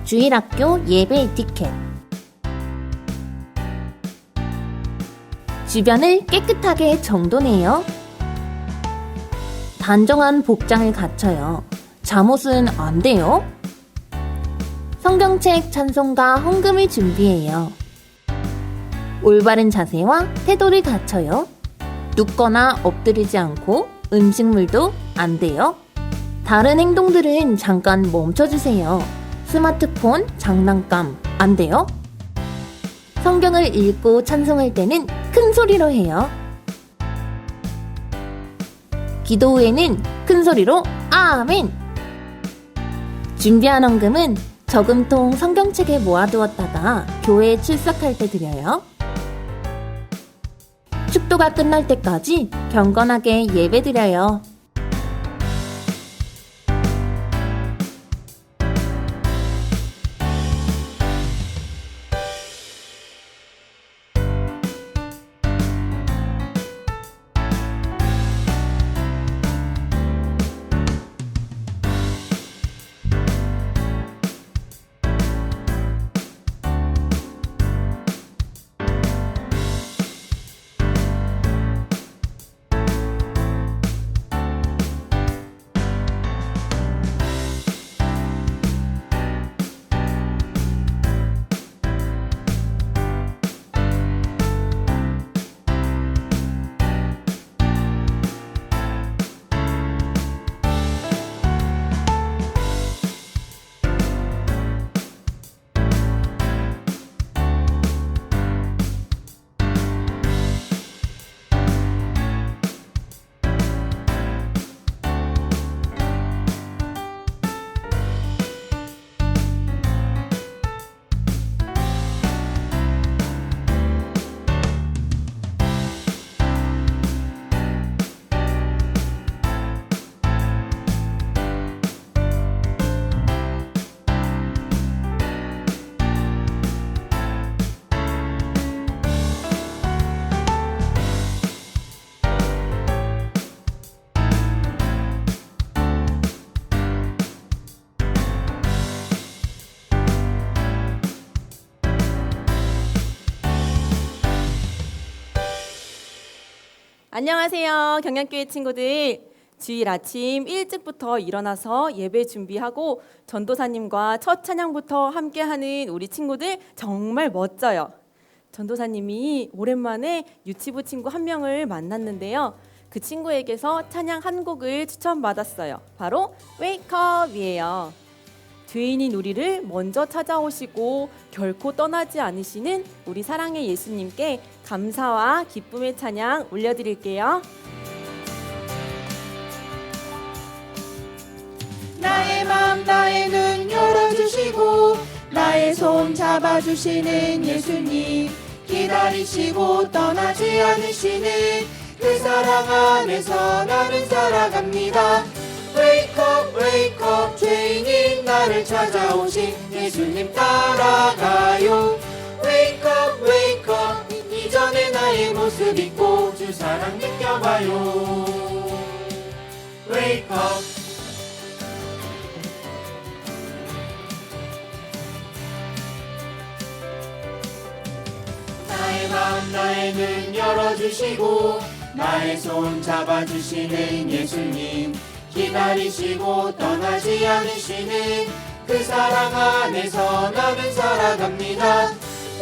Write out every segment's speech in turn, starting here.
주일학교 예배 에티켓. 주변을 깨끗하게 정돈해요. 단정한 복장을 갖춰요. 잠옷은 안 돼요. 성경책, 찬송가, 헌금을 준비해요. 올바른 자세와 태도를 갖춰요. 눕거나 엎드리지 않고 음식물도 안 돼요. 다른 행동들은 잠깐 멈춰주세요. 스마트폰, 장난감 안 돼요. 성경을 읽고 찬송할 때는 큰 소리로 해요. 기도 후에는 큰 소리로 아멘! 준비한 헌금은 저금통 성경책에 모아두었다가 교회에 출석할 때 드려요. 축도가 끝날 때까지 경건하게 예배드려요. 안녕하세요, 경양교회 친구들. 주일 아침 일찍부터 일어나서 예배 준비하고 전도사님과 첫 찬양부터 함께하는 우리 친구들 정말 멋져요. 전도사님이 오랜만에 유치부 친구 한 명을 만났는데요. 그 친구에게서 찬양 한 곡을 추천받았어요. 바로 웨이크업이에요. 죄인인 우리를 먼저 찾아오시고 결코 떠나지 않으시는 우리 사랑의 예수님께 감사와 기쁨의 찬양 올려드릴게요. 나의 맘 나의 눈 열어주시고 나의 손 잡아주시는 예수님, 기다리시고 떠나지 않으시는 그 사랑 안에서 나는 살아갑니다. Wake up, wake up, 죄인인 나를 찾아오신 예수님 따라가요. Wake up, wake up, 이전에 나의 모습 잊고 주 사랑 느껴봐요. Wake up. 나의 마음 나의 눈 열어주시고 나의 손 잡아주시는 예수님, 기다리시고 떠나지 않으시는 그 사랑 안에서 나는 살아갑니다.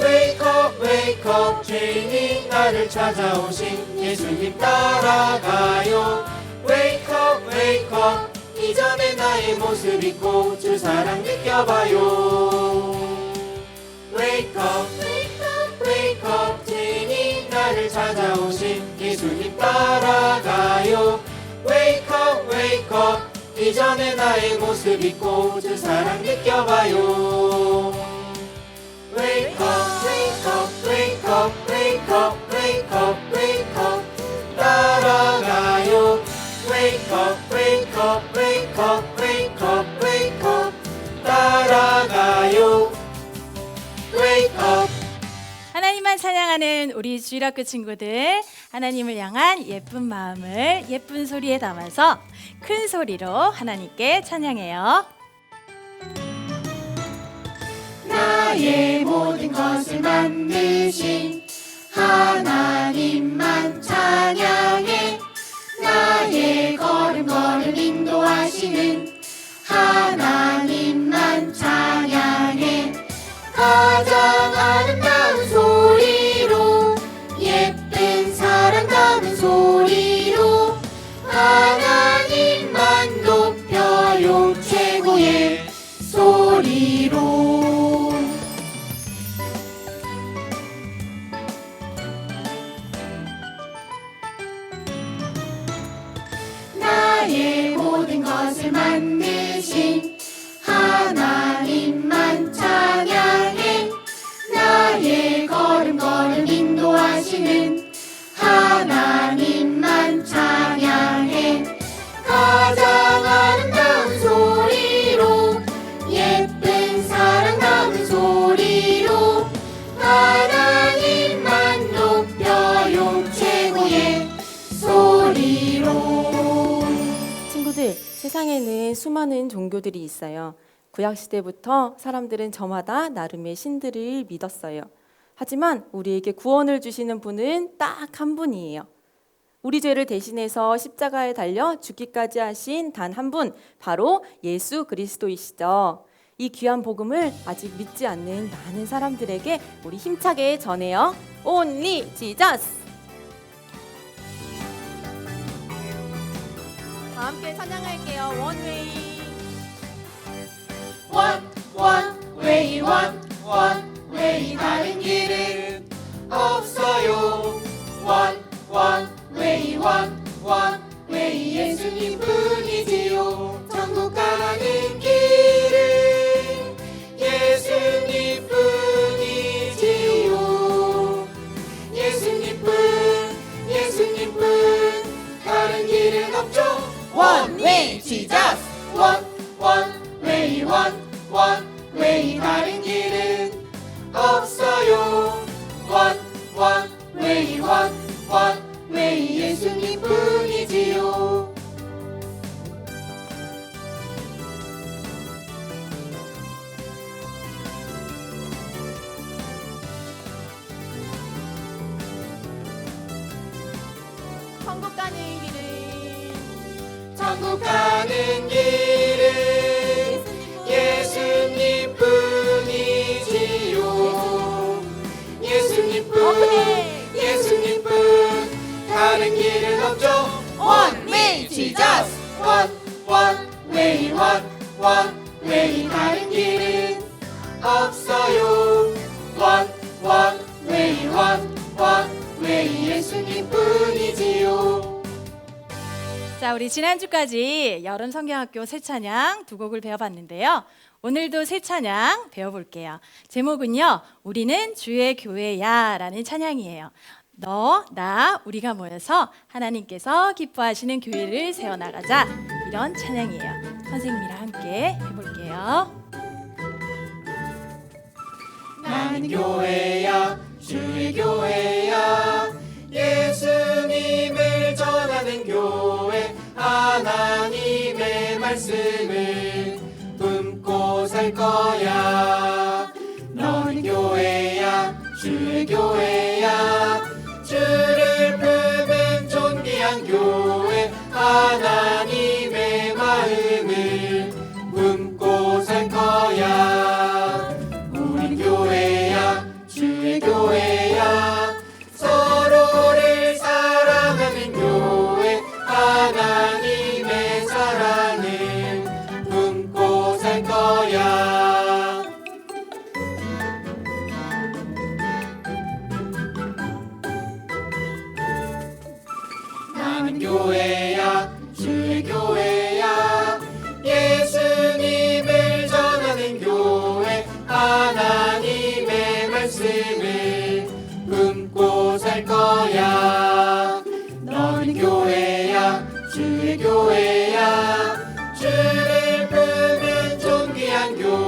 Wake up, wake up, 죄인인 나를 찾아오신 예수님 따라가요. Wake up, wake up, 이전에 나의 모습 잊고 주 사랑 느껴봐요. Wake up, wake up, wake up, 죄인인 나를 찾아오신 예수님 따라가요. Wake up, wake up, 이전에 나의 모습 잊고 주 사랑 느껴봐요. Wake up, wake up, wake up, wake up, wake up, wake up, 따라가요. Wake up, wake up, wake up, wake up, wake up, 따라가요. Wake up. 하나님만 찬양하는 우리 주일학교 친구들, 하나님을 향한 예쁜 마음을 예쁜 소리에 담아서 큰 소리로 하나님께 찬양해요. 나의 모든 것을 만드신 하나님만 찬양해. 나의 걸음걸음 인도하시는 하나님만 찬양해. 가장 아름다운 소리로 예쁜 사랑 담은 소리로 하나님만 높여요. 최고의 소리로. 나의 모든 것을 만드신 하나님만 찬양해. 나의 걸음걸음 인도하시는 하나님만 찬양해. 가장 아름다운 소리로 예쁜 사랑 담은 소리로 하나님만 높여요. 최고의 소리로. 친구들, 세상에는 수많은 종교들이 있어요. 구약시대부터 사람들은 저마다 나름의 신들을 믿었어요. 하지만 우리에게 구원을 주시는 분은 딱 한 분이에요. 우리 죄를 대신해서 십자가에 달려 죽기까지 하신 단 한 분, 바로 예수 그리스도이시죠. 이 귀한 복음을 아직 믿지 않는 많은 사람들에게 우리 힘차게 전해요. Only Jesus! 다 함께 찬양할게요. One way. one way, one way. 다른 길은 없어요. one way, one way. 예수님 뿐이지요. 천국 가는 길은 예수님 뿐이지요. 예수님 뿐. 다른 길은 없죠. One way, Jesus. one way, one way. 다른 길은 없어요. one way, one way. 예수님 뿐이지요. 천국 가는 길은 천국 가는 길은 예수님 뿐이지요. 예수님 뿐. 다른 길은 없죠. One way, Jesus. one way, one way. 다른 길은 없어요. one way, one way. 예수님 뿐이지요. 자, 우리 지난주까지 여름 성경학교 새 찬양 두 곡을 배워봤는데요. 오늘도 새 찬양 배워볼게요. 제목은요, 우리는 주의 교회야 라는 찬양이에요. 너, 나, 우리가 모여서 하나님께서 기뻐하시는 교회를 세워나가자, 이런 찬양이에요. 선생님이랑 함께 해볼게요. 나는 교회야, 주의 교회야. 예수님을 전하는 교회. 하나님의 말씀을 품고 살 거야. 너는 교회야, 주의 교회야. 주를 품은 존귀한 교회. 하나님의 마음을 품고 살 거야. 우린 교회야, 주의 교회야. 서로를 사랑하는 교회. 하나님의 사랑을 품고 살 거야. 나는 교회야, 주의 교회야. 예수님을 전하는 교회. 하나님의 말씀을 품고 살 거야. 너는 교회야, 주의 교회야. 주를 품은 존귀한 교회.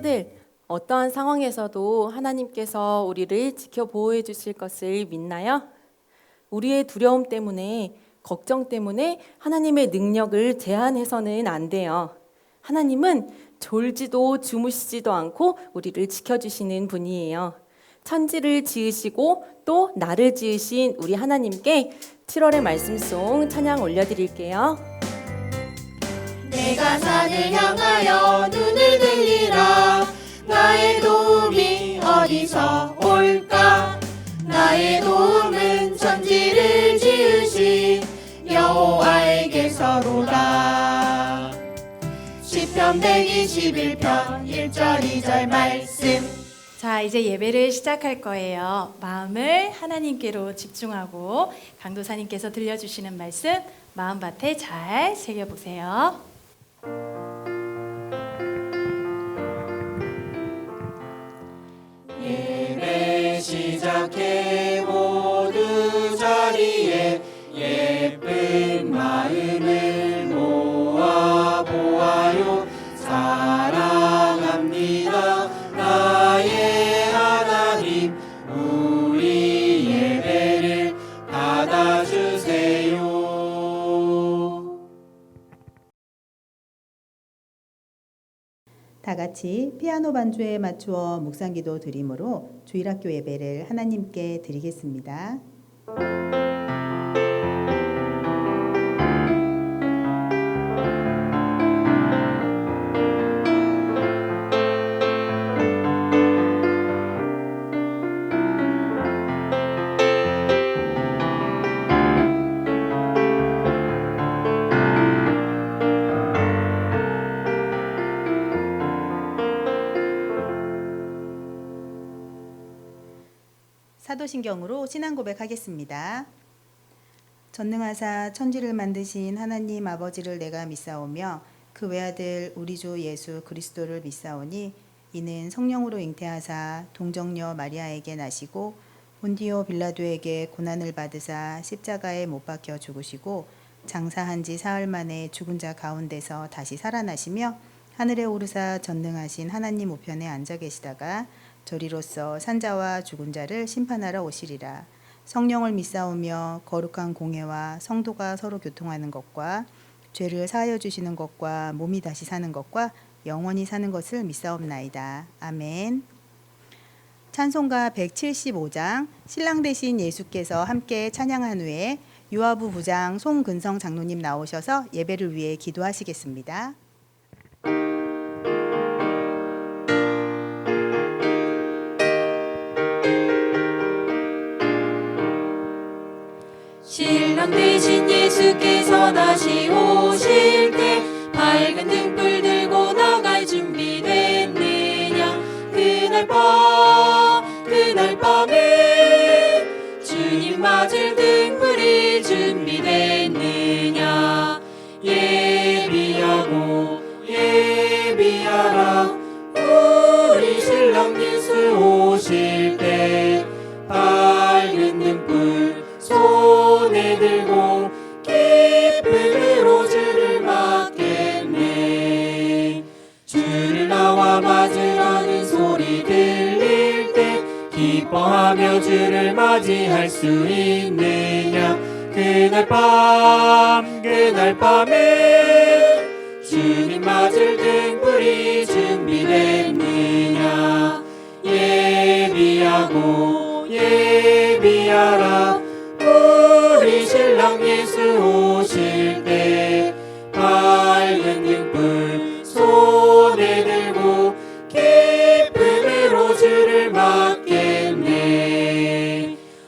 친구들, 어떠한 상황에서도 하나님께서 우리를 지켜 보호해 주실 것을 믿나요? 우리의 두려움 때문에, 걱정 때문에 하나님의 능력을 제한해서는 안 돼요. 하나님은 졸지도 주무시지도 않고 우리를 지켜주시는 분이에요. 천지를 지으시고 또 나를 지으신 우리 하나님께 7월의 말씀송 찬양 올려드릴게요. 내가 산을 향하여 눈을 들리라. 나의 도움이 어디서 올까? 나의 도움은 천지를 지으신 여호와에게서로다. 시편 121편 1절 2절 말씀. 자, 이제 예배를 시작할 거예요. 마음을 하나님께로 집중하고 강도사님께서 들려주시는 말씀 마음밭에 잘 새겨보세요. 예배 시작해 모두 자리에 예쁜 마음을 모아 보아요. 사랑합니다 나의 하나님. 우리 예배를 받아주세요. 다 같이 피아노 반주에 맞추어 묵상기도 드림으로 주일학교 예배를 하나님께 드리겠습니다. 사도신경으로 신앙 고백하겠습니다. 전능하사 천지를 만드신 하나님 아버지를 내가 믿사오며 그 외아들 우리 주 예수 그리스도를 믿사오니 이는 성령으로 잉태하사 동정녀 마리아에게 나시고 본디오 빌라도에게 고난을 받으사 십자가에 못 박혀 죽으시고 장사한 지 사흘 만에 죽은 자 가운데서 다시 살아나시며 하늘에 오르사 전능하신 하나님 우편에 앉아 계시다가 저리로서 산자와 죽은 자를 심판하러 오시리라. 성령을 믿사오며 거룩한 공회와 성도가 서로 교통하는 것과 죄를 사하여 주시는 것과 몸이 다시 사는 것과 영원히 사는 것을 믿사옵나이다. 아멘. 찬송가 175장 신랑 되신 예수께서 함께 찬양한 후에 유아부 부장 송근성 장로님 나오셔서 예배를 위해 기도하시겠습니다. 신랑 되신 예수께서 다시 오실 때 밝은 등불 들고 나갈 준비됐느냐. 그날 밤에 주님 맞을 등불이 준비됐느냐. 예비하라 우리 신랑 예수 오실 때 밝은 등불 손에 들고 기쁨으로 주를 맞겠네. 주를 나와 맞으라는 소리 들릴 때 기뻐하며 주를 맞이할 수 있느냐. 그날 밤에 주님 맞을 등불이 준비됐느냐. 예비하라 우리 신랑 예수 오실 때 밝은 등불 손에 들고 기쁨으로 주를 맞겠네.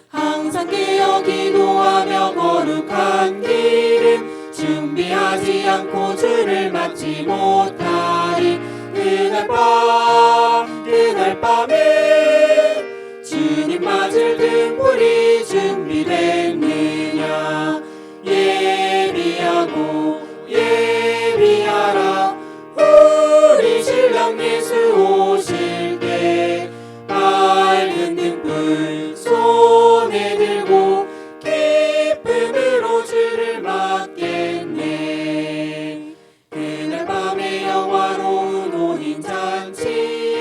항상 깨어 기도하며 거룩한 기름 준비하지 않고 주를 맞지 못하리. 그날 밤에 주님 맞을 등불이 준비됐느냐. 예비하라 우리 신랑 예수 오실 때 밝은 등불 손에 들고 기쁨으로 주를 맞겠네. 그날 밤에 영화로운 혼인잔치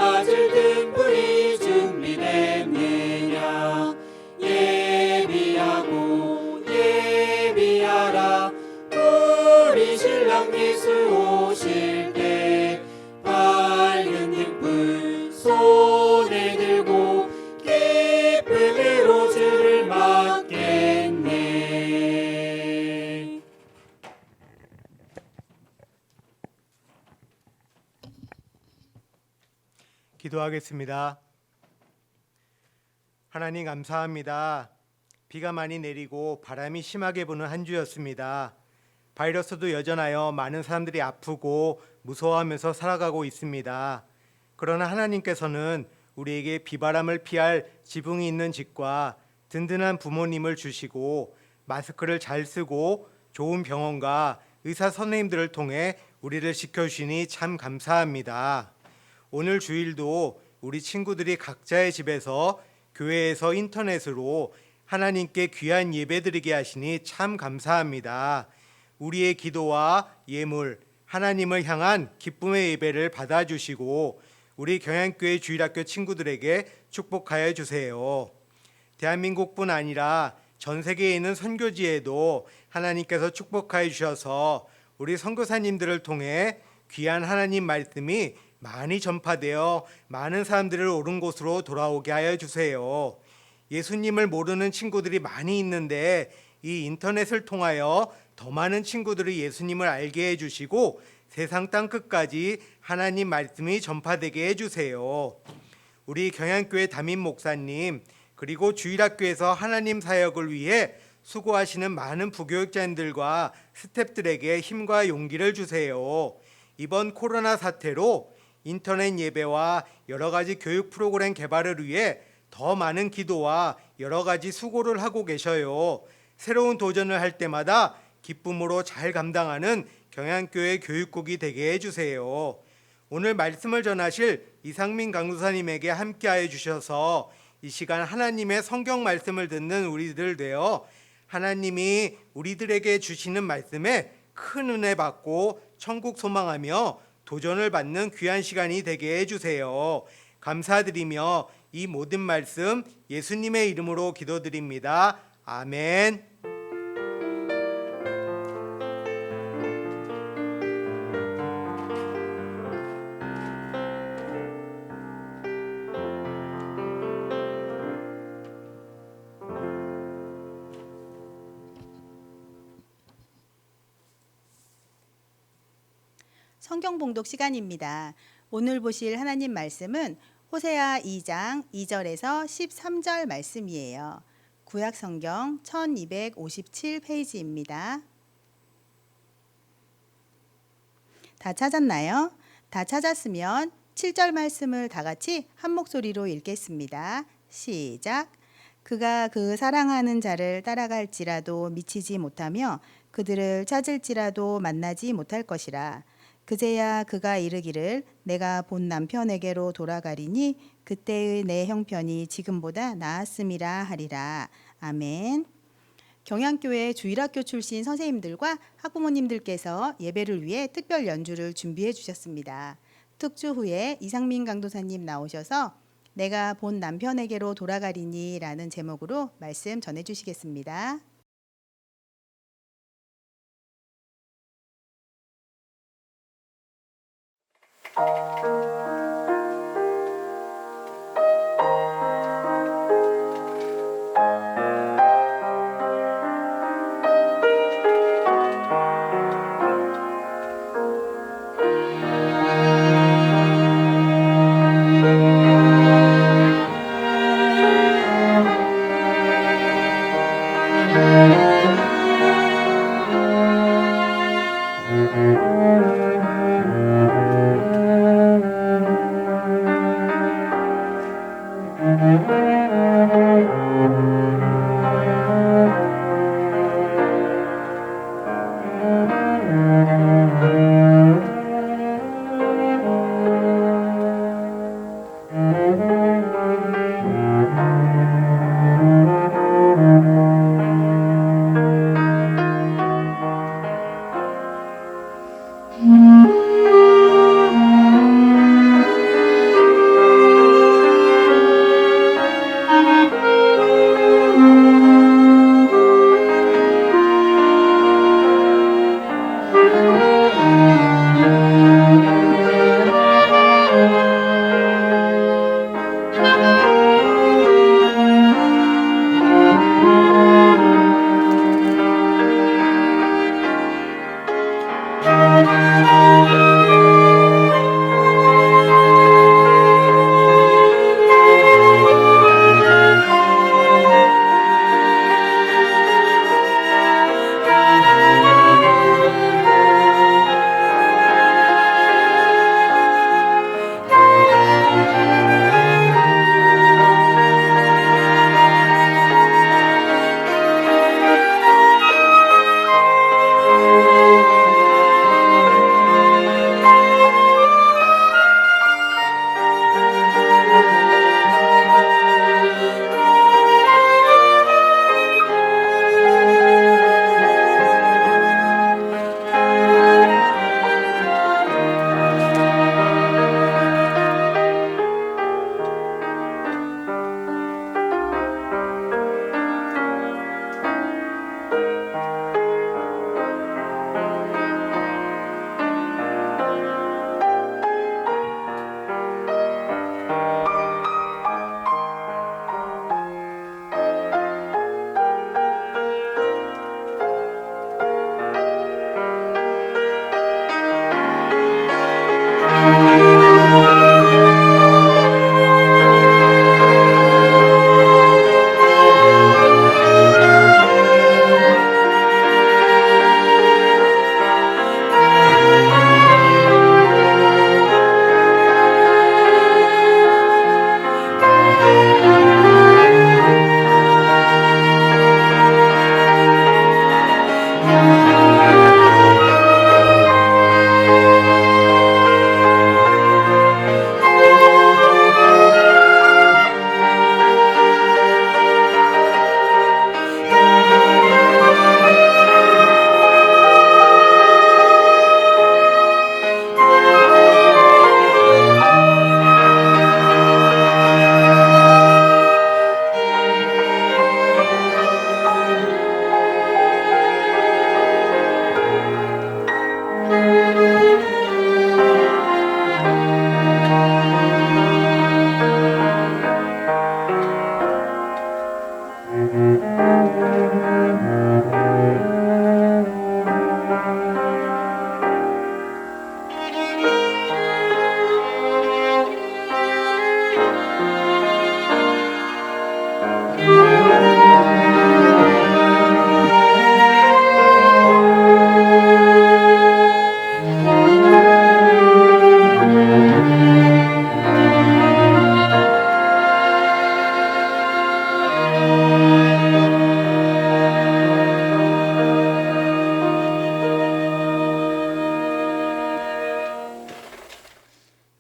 맞을 등불이 준비됐느냐 예비하고 예비하라 우리 신랑 예수 오실 때 밝은 등불 손에 들고 기쁨으로 주를 맞겠네. 기도하겠습니다. 하나님 감사합니다. 비가 많이 내리고 바람이 심하게 부는 한 주였습니다. 바이러스도 여전하여 많은 사람들이 아프고 무서워하면서 살아가고 있습니다. 그러나 하나님께서는 우리에게 비바람을 피할 지붕이 있는 집과 든든한 부모님을 주시고 마스크를 잘 쓰고 좋은 병원과 의사 선생님들을 통해 우리를 지켜주시니 참 감사합니다. 오늘 주일도 우리 친구들이 각자의 집에서 교회에서 인터넷으로 하나님께 귀한 예배드리게 하시니 참 감사합니다. 우리의 기도와 예물, 하나님을 향한 기쁨의 예배를 받아주시고 우리 경양교회 주일학교 친구들에게 축복하여 주세요. 대한민국뿐 아니라 전 세계에 있는 선교지에도 하나님께서 축복하여 주셔서 우리 선교사님들을 통해 귀한 하나님 말씀이 많이 전파되어 많은 사람들을 옳은 곳으로 돌아오게 하여 주세요. 예수님을 모르는 친구들이 많이 있는데 이 인터넷을 통하여 더 많은 친구들이 예수님을 알게 해주시고 세상 땅끝까지 하나님 말씀이 전파되게 해주세요. 우리 경양교회 담임 목사님 그리고 주일학교에서 하나님 사역을 위해 수고하시는 많은 부교육자님들과 스태프들에게 힘과 용기를 주세요. 이번 코로나 사태로 인터넷 예배와 여러 가지 교육 프로그램 개발을 위해 더 많은 기도와 여러 가지 수고를 하고 계셔요. 새로운 도전을 할 때마다 기쁨으로 잘 감당하는 경양교회 교육국이 되게 해주세요. 오늘 말씀을 전하실 이상민 강도사님에게 함께하여 주셔서 이 시간 하나님의 성경 말씀을 듣는 우리들 되어 하나님이 우리들에게 주시는 말씀에 큰 은혜 받고 천국 소망하며 도전을 받는 귀한 시간이 되게 해주세요. 감사드리며 이 모든 말씀 예수님의 이름으로 기도드립니다. 아멘. 성경 봉독 시간입니다. 오늘 보실 하나님 말씀은 호세아 2장 2절에서 13절 말씀이에요. 구약 성경 1257페이지입니다. 다 찾았나요? 다 찾았으면 7절 말씀을 다 같이 한 목소리로 읽겠습니다. 시작. 그가 그 사랑하는 자를 따라갈지라도 미치지 못하며 그들을 찾을지라도 만나지 못할 것이라. 그제야 그가 이르기를 내가 본 남편에게로 돌아가리니 그때의 내 형편이 지금보다 나았음이라 하리라. 아멘. 경양교회 주일학교 출신 선생님들과 학부모님들께서 예배를 위해 특별 연주를 준비해 주셨습니다. 특주 후에 이상민 강도사님 나오셔서 내가 본 남편에게로 돌아가리니 라는 제목으로 말씀 전해 주시겠습니다.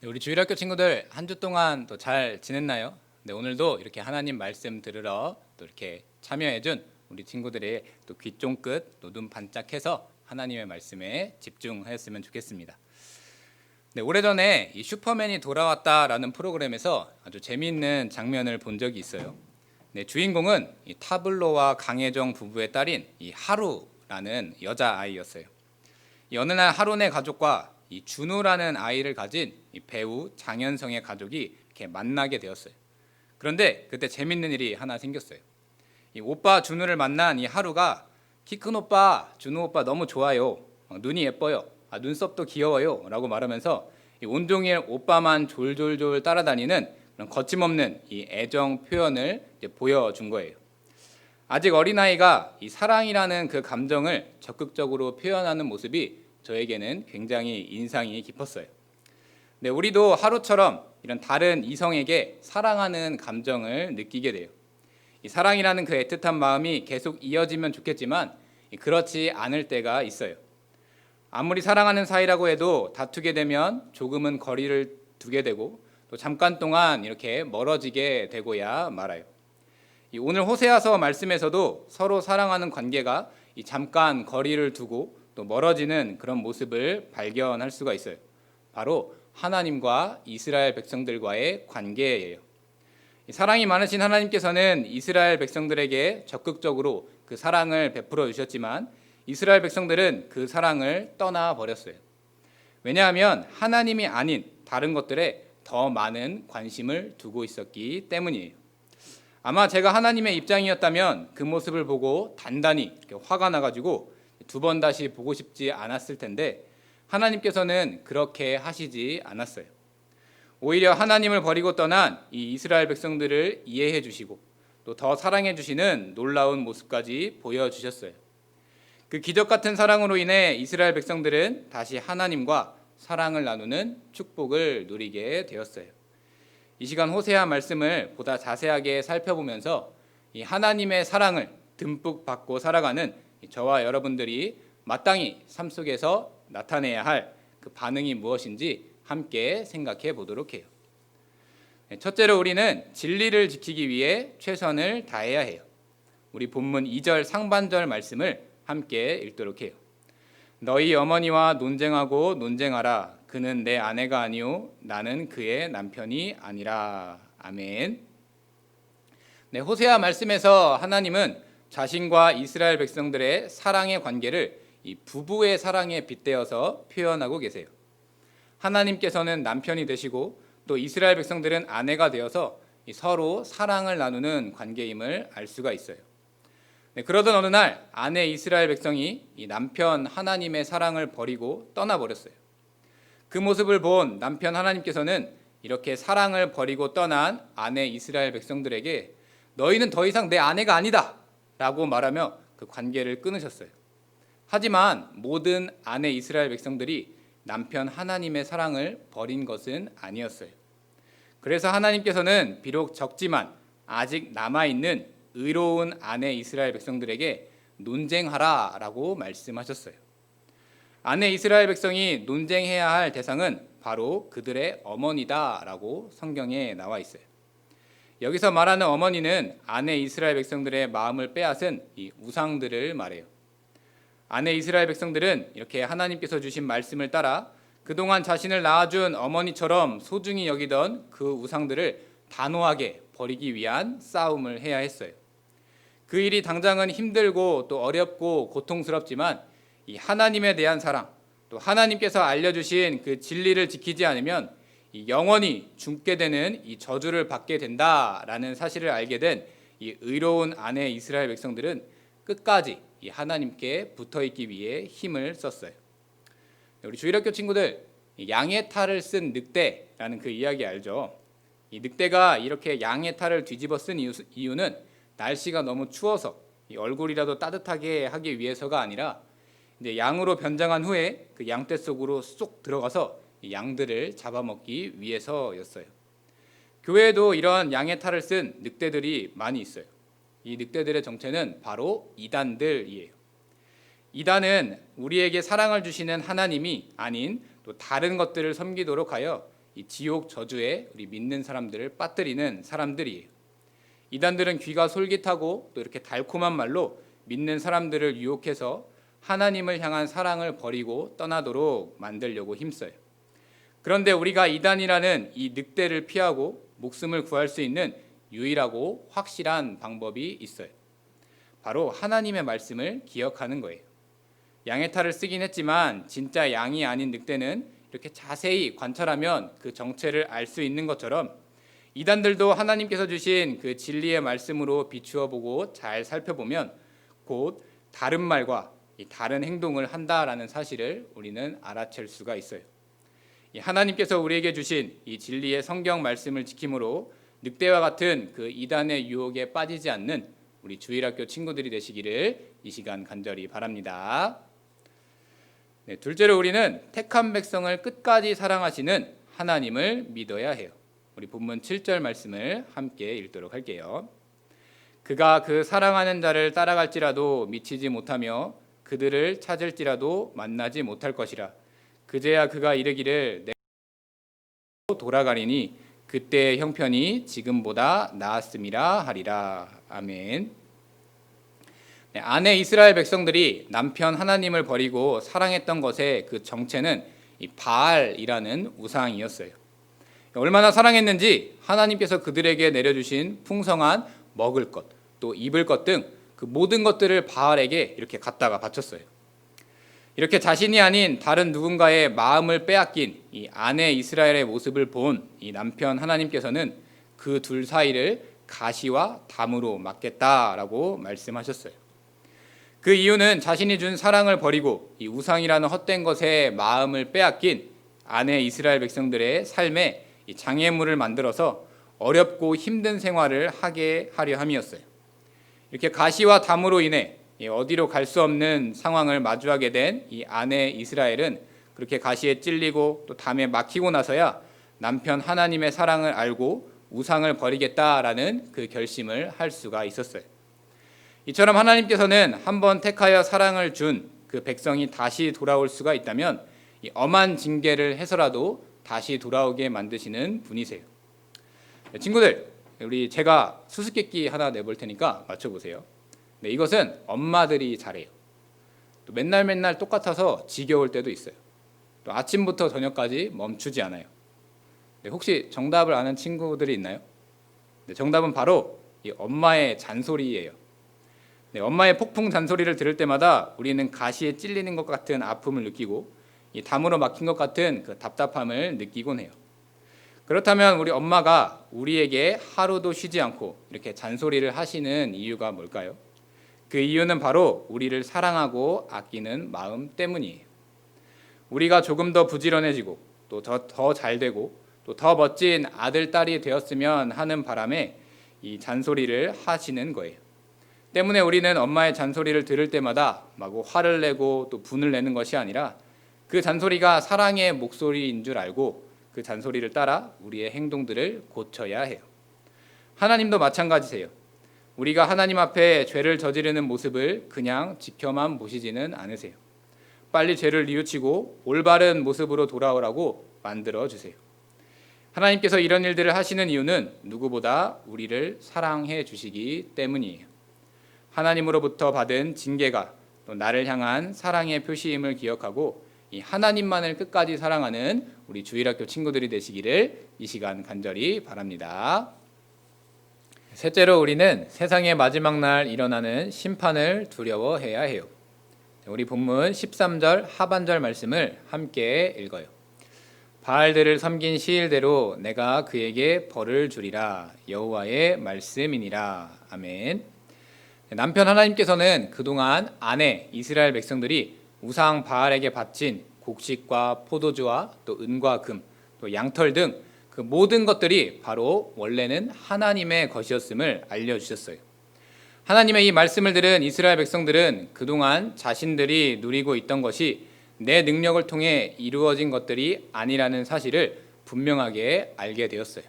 우리 주일학교 친구들 한 주 동안 또 잘 지냈나요? 네, 오늘도 이렇게 하나님 말씀 들으러 또 이렇게 참여해준 우리 친구들의 또 귀 쫑긋, 또 눈 반짝해서 하나님의 말씀에 집중하였으면 좋겠습니다. 네, 오래전에 이 슈퍼맨이 돌아왔다라는 프로그램에서 아주 재미있는 장면을 본 적이 있어요. 네, 주인공은 이 타블로와 강혜정 부부의 딸인 이 하루라는 여자아이였어요. 이 어느 날 하루네 가족과 이 준우라는 아이를 가진 이 배우 장현성의 가족이 이렇게 만나게 되었어요. 그런데 그때 재밌는 일이 하나 생겼어요. 이 오빠 준우를 만난 이 하루가 키 큰 오빠, 준우 오빠 너무 좋아요. 눈이 예뻐요. 눈썹도 귀여워요. 라고 말하면서 이 온종일 오빠만 졸졸졸 따라다니는 그런 거침없는 이 애정 표현을 이제 보여준 거예요. 아직 어린아이가 이 사랑이라는 그 감정을 적극적으로 표현하는 모습이 저에게는 굉장히 인상이 깊었어요. 네, 우리도 하루처럼 이런 다른 이성에게 사랑하는 감정을 느끼게 돼요. 이 사랑이라는 그 애틋한 마음이 계속 이어지면 좋겠지만 그렇지 않을 때가 있어요. 아무리 사랑하는 사이라고 해도 다투게 되면 조금은 거리를 두게 되고 또 잠깐 동안 이렇게 멀어지게 되고야 말아요. 오늘 호세아서 말씀에서도 서로 사랑하는 관계가 이 잠깐 거리를 두고 또 멀어지는 그런 모습을 발견할 수가 있어요. 바로 하나님과 이스라엘 백성들과의 관계예요. 사랑이 많으신 하나님께서는 이스라엘 백성들에게 적극적으로 그 사랑을 베풀어 주셨지만 이스라엘 백성들은 그 사랑을 떠나버렸어요. 왜냐하면 하나님이 아닌 다른 것들에 더 많은 관심을 두고 있었기 때문이에요. 아마 제가 하나님의 입장이었다면 그 모습을 보고 단단히 이렇게 화가 나가지고 두 번 다시 보고 싶지 않았을 텐데 하나님께서는 그렇게 하시지 않았어요. 오히려 하나님을 버리고 떠난 이 이스라엘 백성들을 이해해 주시고 또 더 사랑해 주시는 놀라운 모습까지 보여주셨어요. 그 기적 같은 사랑으로 인해 이스라엘 백성들은 다시 하나님과 사랑을 나누는 축복을 누리게 되었어요. 이 시간 호세아 말씀을 보다 자세하게 살펴보면서 이 하나님의 사랑을 듬뿍 받고 살아가는 저와 여러분들이 마땅히 삶 속에서 나타내야 할 그 반응이 무엇인지 함께 생각해 보도록 해요. 첫째로 우리는 진리를 지키기 위해 최선을 다해야 해요. 우리 본문 2절 상반절 말씀을 함께 읽도록 해요. 너희 어머니와 논쟁하고 논쟁하라. 그는 내 아내가 아니요 나는 그의 남편이 아니라. 아멘. 네, 호세아 말씀에서 하나님은 자신과 이스라엘 백성들의 사랑의 관계를 이 부부의 사랑에 빗대어서 표현하고 계세요. 하나님께서는 남편이 되시고 또 이스라엘 백성들은 아내가 되어서 서로 사랑을 나누는 관계임을 알 수가 있어요. 네, 그러던 어느 날 아내 이스라엘 백성이 이 남편 하나님의 사랑을 버리고 떠나버렸어요. 그 모습을 본 남편 하나님께서는 이렇게 사랑을 버리고 떠난 아내 이스라엘 백성들에게 너희는 더 이상 내 아내가 아니다 라고 말하며 그 관계를 끊으셨어요. 하지만 모든 아내 이스라엘 백성들이 남편 하나님의 사랑을 버린 것은 아니었어요. 그래서 하나님께서는 비록 적지만 아직 남아있는 의로운 아내 이스라엘 백성들에게 논쟁하라 라고 말씀하셨어요. 아내 이스라엘 백성이 논쟁해야 할 대상은 바로 그들의 어머니다 라고 성경에 나와 있어요. 여기서 말하는 어머니는 아내 이스라엘 백성들의 마음을 빼앗은 이 우상들을 말해요. 아내 이스라엘 백성들은 이렇게 하나님께서 주신 말씀을 따라 그동안 자신을 낳아준 어머니처럼 소중히 여기던 그 우상들을 단호하게 버리기 위한 싸움을 해야 했어요. 그 일이 당장은 힘들고 또 어렵고 고통스럽지만 이 하나님에 대한 사랑, 또 하나님께서 알려주신 그 진리를 지키지 않으면 이 영원히 죽게 되는 이 저주를 받게 된다라는 사실을 알게 된 이 의로운 아내 이스라엘 백성들은 끝까지 이 하나님께 붙어 있기 위해 힘을 썼어요. 우리 주일학교 친구들, 양의 탈을 쓴 늑대라는 그 이야기 알죠? 이 늑대가 이렇게 양의 탈을 뒤집어 쓴 이유는 날씨가 너무 추워서 이 얼굴이라도 따뜻하게 하기 위해서가 아니라 이제 양으로 변장한 후에 그 양떼 속으로 쏙 들어가서 이 양들을 잡아먹기 위해서였어요. 교회에도 이런 양의 탈을 쓴 늑대들이 많이 있어요. 이 늑대들의 정체는 바로 이단들이에요. 이단은 우리에게 사랑을 주시는 하나님이 아닌 또 다른 것들을 섬기도록 하여 이 지옥 저주에 우리 믿는 사람들을 빠뜨리는 사람들이에요. 이단들은 귀가 솔깃하고 또 이렇게 달콤한 말로 믿는 사람들을 유혹해서 하나님을 향한 사랑을 버리고 떠나도록 만들려고 힘써요. 그런데 우리가 이단이라는 이 늑대를 피하고 목숨을 구할 수 있는 유일하고 확실한 방법이 있어요. 바로 하나님의 말씀을 기억하는 거예요. 양의 탈을 쓰긴 했지만 진짜 양이 아닌 늑대는 이렇게 자세히 관찰하면 그 정체를 알 수 있는 것처럼 이단들도 하나님께서 주신 그 진리의 말씀으로 비추어 보고 잘 살펴보면 곧 다른 말과 다른 행동을 한다라는 사실을 우리는 알아챌 수가 있어요. 하나님께서 우리에게 주신 이 진리의 성경 말씀을 지킴으로 늑대와 같은 그 이단의 유혹에 빠지지 않는 우리 주일학교 친구들이 되시기를 이 시간 간절히 바랍니다. 네, 둘째로 우리는 택한 백성을 끝까지 사랑하시는 하나님을 믿어야 해요. 우리 본문 7절 말씀을 함께 읽도록 할게요. 그가 그 사랑하는 자를 따라갈지라도 미치지 못하며 그들을 찾을지라도 만나지 못할 것이라. 그제야 그가 이르기를 내가 돌아가리니 그때의 형편이 지금보다 나았음이라 하리라. 아멘. 네, 아내 이스라엘 백성들이 남편 하나님을 버리고 사랑했던 것의 그 정체는 이 바알이라는 우상이었어요. 얼마나 사랑했는지 하나님께서 그들에게 내려주신 풍성한 먹을 것, 또 입을 것 등 그 모든 것들을 바알에게 이렇게 갖다가 바쳤어요. 이렇게 자신이 아닌 다른 누군가의 마음을 빼앗긴 이 아내 이스라엘의 모습을 본 이 남편 하나님께서는 그 둘 사이를 가시와 담으로 막겠다라고 말씀하셨어요. 그 이유는 자신이 준 사랑을 버리고 이 우상이라는 헛된 것에 마음을 빼앗긴 아내 이스라엘 백성들의 삶에 이 장애물을 만들어서 어렵고 힘든 생활을 하게 하려 함이었어요. 이렇게 가시와 담으로 인해 어디로 갈 수 없는 상황을 마주하게 된 이 아내 이스라엘은 그렇게 가시에 찔리고 또 담에 막히고 나서야 남편 하나님의 사랑을 알고 우상을 버리겠다라는 그 결심을 할 수가 있었어요. 이처럼 하나님께서는 한번 택하여 사랑을 준 그 백성이 다시 돌아올 수가 있다면 이 엄한 징계를 해서라도 다시 돌아오게 만드시는 분이세요. 친구들, 우리 제가 수수께끼 하나 내볼 테니까 맞춰보세요. 네, 이것은 엄마들이 잘해요. 또 맨날 똑같아서 지겨울 때도 있어요. 또 아침부터 저녁까지 멈추지 않아요. 네, 혹시 정답을 아는 친구들이 있나요? 네, 정답은 바로 이 엄마의 잔소리예요. 네, 엄마의 폭풍 잔소리를 들을 때마다 우리는 가시에 찔리는 것 같은 아픔을 느끼고 이 담으로 막힌 것 같은 그 답답함을 느끼곤 해요. 그렇다면 우리 엄마가 우리에게 하루도 쉬지 않고 이렇게 잔소리를 하시는 이유가 뭘까요? 그 이유는 바로 우리를 사랑하고 아끼는 마음 때문이에요. 우리가 조금 더 부지런해지고 또 더 잘되고 또 더 멋진 아들, 딸이 되었으면 하는 바람에 이 잔소리를 하시는 거예요. 때문에 우리는 엄마의 잔소리를 들을 때마다 마구 화를 내고 또 분을 내는 것이 아니라 그 잔소리가 사랑의 목소리인 줄 알고 그 잔소리를 따라 우리의 행동들을 고쳐야 해요. 하나님도 마찬가지세요. 우리가 하나님 앞에 죄를 저지르는 모습을 그냥 지켜만 보시지는 않으세요. 빨리 죄를 뉘우치고 올바른 모습으로 돌아오라고 만들어 주세요. 하나님께서 이런 일들을 하시는 이유는 누구보다 우리를 사랑해 주시기 때문이에요. 하나님으로부터 받은 징계가 또 나를 향한 사랑의 표시임을 기억하고 이 하나님만을 끝까지 사랑하는 우리 주일학교 친구들이 되시기를 이 시간 간절히 바랍니다. 셋째로 우리는 세상의 마지막 날 일어나는 심판을 두려워해야 해요. 우리 본문 13절 하반절 말씀을 함께 읽어요. 바알들을 섬긴 시일대로 내가 그에게 벌을 주리라. 여호와의 말씀이니라. 아멘. 남편 하나님께서는 그동안 아내 이스라엘 백성들이 우상 바알에게 바친 곡식과 포도주와 또 은과 금, 또 양털 등 그 모든 것들이 바로 원래는 하나님의 것이었음을 알려주셨어요. 하나님의 이 말씀을 들은 이스라엘 백성들은 그동안 자신들이 누리고 있던 것이 내 능력을 통해 이루어진 것들이 아니라는 사실을 분명하게 알게 되었어요.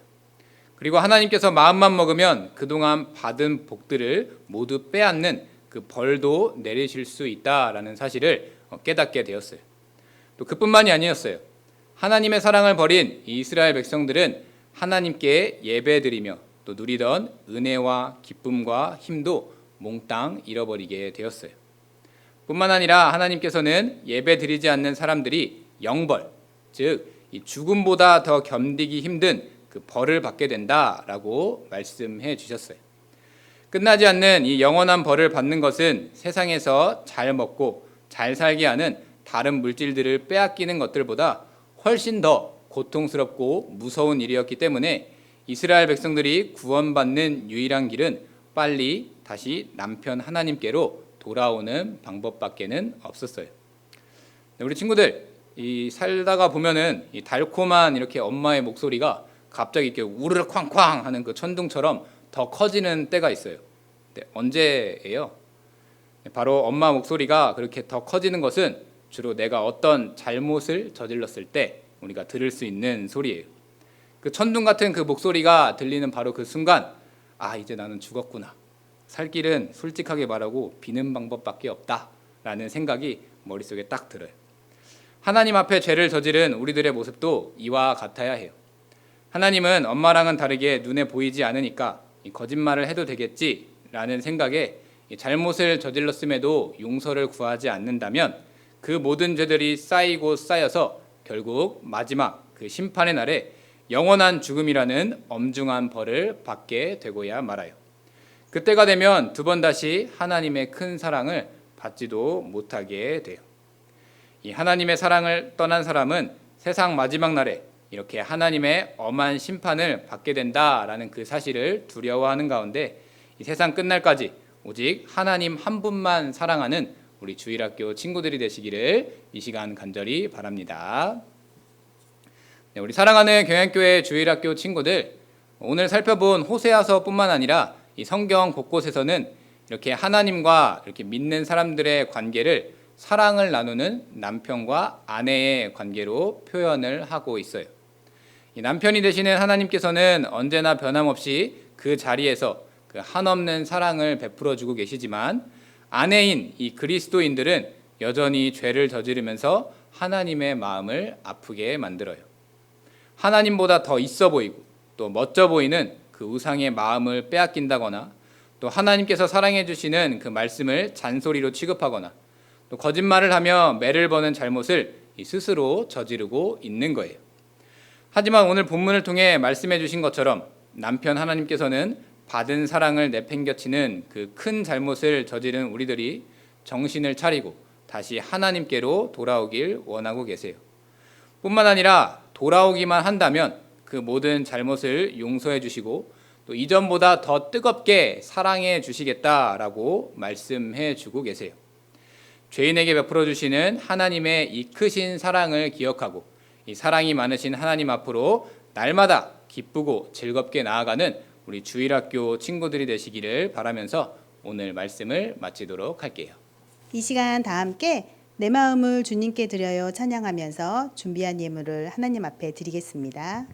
그리고 하나님께서 마음만 먹으면 그동안 받은 복들을 모두 빼앗는 그 벌도 내리실 수 있다라는 사실을 깨닫게 되었어요. 또 그뿐만이 아니었어요. 하나님의 사랑을 버린 이 이스라엘 백성들은 하나님께 예배드리며 또 누리던 은혜와 기쁨과 힘도 몽땅 잃어버리게 되었어요. 뿐만 아니라 하나님께서는 예배드리지 않는 사람들이 영벌, 즉 이 죽음보다 더 견디기 힘든 그 벌을 받게 된다라고 말씀해 주셨어요. 끝나지 않는 이 영원한 벌을 받는 것은 세상에서 잘 먹고 잘 살게 하는 다른 물질들을 빼앗기는 것들보다 훨씬 더 고통스럽고 무서운 일이었기 때문에 이스라엘 백성들이 구원받는 유일한 길은 빨리 다시 남편 하나님께로 돌아오는 방법밖에는 없었어요. 우리 친구들, 이 살다가 보면은 이 달콤한 이렇게 엄마의 목소리가 갑자기 이렇게 우르르 쾅쾅 하는 그 천둥처럼 더 커지는 때가 있어요. 네, 언제예요? 바로 엄마 목소리가 그렇게 더 커지는 것은 주로 내가 어떤 잘못을 저질렀을 때 우리가 들을 수 있는 소리예요. 그 천둥 같은 그 목소리가 들리는 바로 그 순간, 아, 이제 나는 죽었구나. 살 길은 솔직하게 말하고 비는 방법밖에 없다라는 생각이 머릿속에 딱 들어요. 하나님 앞에 죄를 저지른 우리들의 모습도 이와 같아야 해요. 하나님은 엄마랑은 다르게 눈에 보이지 않으니까 거짓말을 해도 되겠지라는 생각에 잘못을 저질렀음에도 용서를 구하지 않는다면 그 모든 죄들이 쌓이고 쌓여서 결국 마지막 그 심판의 날에 영원한 죽음이라는 엄중한 벌을 받게 되고야 말아요. 그때가 되면 두 번 다시 하나님의 큰 사랑을 받지도 못하게 돼요. 이 하나님의 사랑을 떠난 사람은 세상 마지막 날에 이렇게 하나님의 엄한 심판을 받게 된다라는 그 사실을 두려워하는 가운데 이 세상 끝날까지 오직 하나님 한 분만 사랑하는 우리 주일학교 친구들이 되시기를 이 시간 간절히 바랍니다. 네, 우리 사랑하는 경양교회 주일학교 친구들, 오늘 살펴본 호세아서뿐만 아니라 이 성경 곳곳에서는 이렇게 하나님과 이렇게 믿는 사람들의 관계를 사랑을 나누는 남편과 아내의 관계로 표현을 하고 있어요. 이 남편이 되시는 하나님께서는 언제나 변함없이 그 자리에서 그 한없는 사랑을 베풀어 주고 계시지만, 아내인 이 그리스도인들은 여전히 죄를 저지르면서 하나님의 마음을 아프게 만들어요. 하나님보다 더 있어 보이고 또 멋져 보이는 그 우상의 마음을 빼앗긴다거나, 또 하나님께서 사랑해 주시는 그 말씀을 잔소리로 취급하거나, 또 거짓말을 하며 매를 버는 잘못을 스스로 저지르고 있는 거예요. 하지만 오늘 본문을 통해 말씀해 주신 것처럼 남편 하나님께서는 받은 사랑을 내팽겨치는 그 큰 잘못을 저지른 우리들이 정신을 차리고 다시 하나님께로 돌아오길 원하고 계세요. 뿐만 아니라 돌아오기만 한다면 그 모든 잘못을 용서해 주시고 또 이전보다 더 뜨겁게 사랑해 주시겠다라고 말씀해 주고 계세요. 죄인에게 베풀어 주시는 하나님의 이 크신 사랑을 기억하고 이 사랑이 많으신 하나님 앞으로 날마다 기쁘고 즐겁게 나아가는 우리 주일학교 친구들이 되시기를 바라면서 오늘 말씀을 마치도록 할게요. 이 시간 다 함께 내 마음을 주님께 드려요 찬양하면서 준비한 예물을 하나님 앞에 드리겠습니다.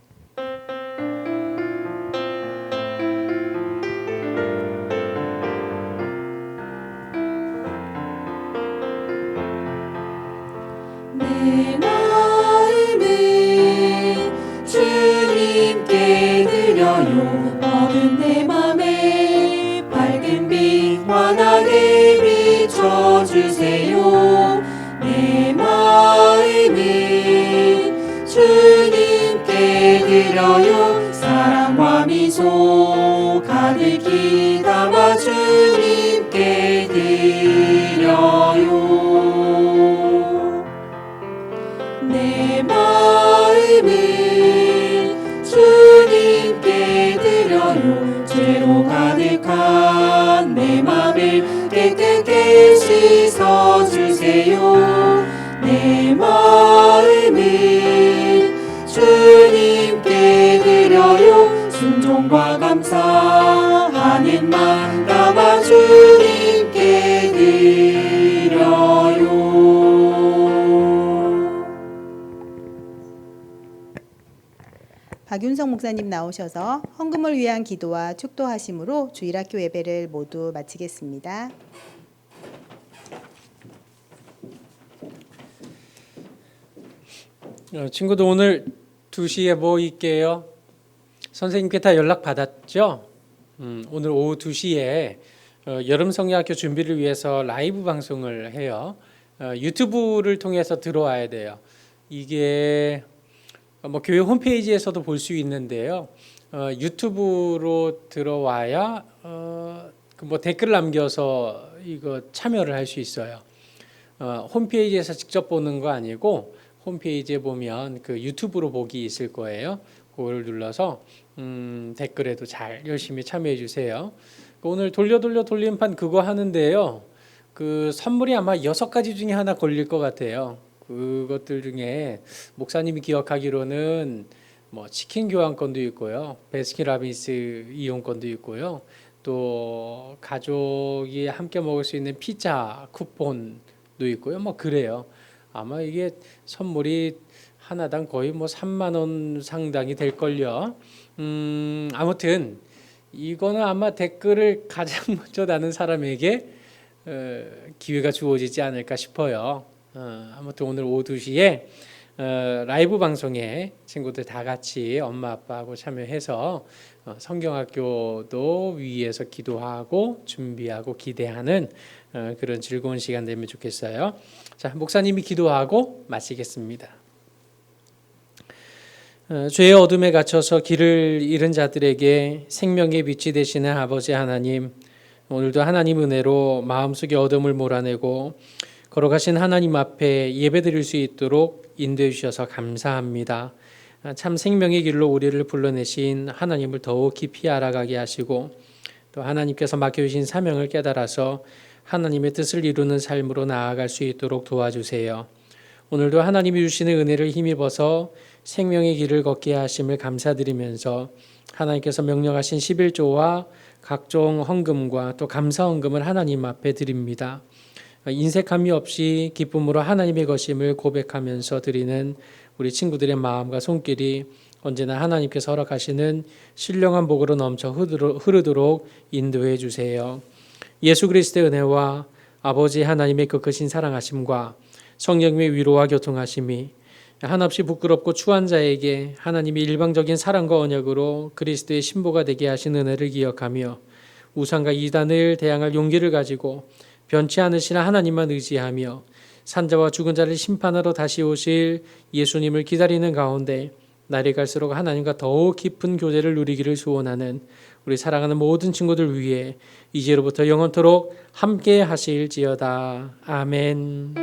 내 마음을 주님께 드려요. 어두운 내 맘에 밝은 빛 환하게 비춰주세요. 내 마음을 주님께 드려요. 사랑과 미소 가득히 담아 주님께 드려요. 내 마음을 주님께 드려요. 죄로 가득한 내 맘을 깨끗게 씻어주세요. 내 마음을 주님께 드려요. 순종과 감사하는 마음 담아 주님께 드려요. 박윤성 목사님 나오셔서 헌금을 위한 기도와 축도하심으로 주일학교 예배를 모두 마치겠습니다. 친구들 오늘 2시에 뭐 있게요? 선생님께 다 연락 받았죠? 오늘 오후 2시에 여름 성경학교 준비를 위해서 라이브 방송을 해요. 유튜브를 통해서 들어와야 돼요. 이게 뭐 교회 홈페이지에서도 볼 수 있는데요. 유튜브로 들어와야 뭐 댓글 남겨서 이거 참여를 할 수 있어요. 홈페이지에서 직접 보는 거 아니고 홈페이지에 보면 그 유튜브로 보기 있을 거예요. 그걸 눌러서 댓글에도 잘 열심히 참여해 주세요. 오늘 돌림판 그거 하는데요. 그 선물이 아마 6가지 중에 하나 걸릴 것 같아요. 그것들 중에 목사님이 기억하기로는 뭐 치킨 교환권도 있고요, 베스킨라빈스 이용권도 있고요, 또 가족이 함께 먹을 수 있는 피자 쿠폰도 있고요. 뭐 그래요. 아마 이게 선물이 하나당 거의 뭐 3만 원 상당이 될 걸요. 아무튼 이거는 아마 댓글을 가장 먼저 다는 사람에게 기회가 주어지지 않을까 싶어요. 아무튼 오늘 오후 2시에 라이브 방송에 친구들 다 같이 엄마 아빠하고 참여해서 성경학교도 위에서 기도하고 준비하고 기대하는 그런 즐거운 시간 되면 좋겠어요. 자, 목사님이 기도하고 마치겠습니다. 죄의 어둠에 갇혀서 길을 잃은 자들에게 생명의 빛이 되시는 아버지 하나님, 오늘도 하나님 은혜로 마음속의 어둠을 몰아내고 걸어가신 하나님 앞에 예배드릴 수 있도록 인도해 주셔서 감사합니다. 참 생명의 길로 우리를 불러내신 하나님을 더욱 깊이 알아가게 하시고 또 하나님께서 맡겨주신 사명을 깨달아서 하나님의 뜻을 이루는 삶으로 나아갈 수 있도록 도와주세요. 오늘도 하나님이 주시는 은혜를 힘입어서 생명의 길을 걷게 하심을 감사드리면서 하나님께서 명령하신 11조와 각종 헌금과 또 감사 헌금을 하나님 앞에 드립니다. 인색함이 없이 기쁨으로 하나님의 것임을 고백하면서 드리는 우리 친구들의 마음과 손길이 언제나 하나님께서 허락하시는 신령한 복으로 넘쳐 흐르도록 인도해 주세요. 예수 그리스도의 은혜와 아버지 하나님의 그 크신 사랑하심과 성령님의 위로와 교통하심이 한없이 부끄럽고 추한 자에게 하나님이 일방적인 사랑과 언약으로 그리스도의 신보가 되게 하신 은혜를 기억하며 우상과 이단을 대항할 용기를 가지고 변치 않으시나 하나님만 의지하며 산자와 죽은 자를 심판하러 다시 오실 예수님을 기다리는 가운데 날이 갈수록 하나님과 더욱 깊은 교제를 누리기를 소원하는 우리 사랑하는 모든 친구들 위해 이제로부터 영원토록 함께 하실지어다. 아멘.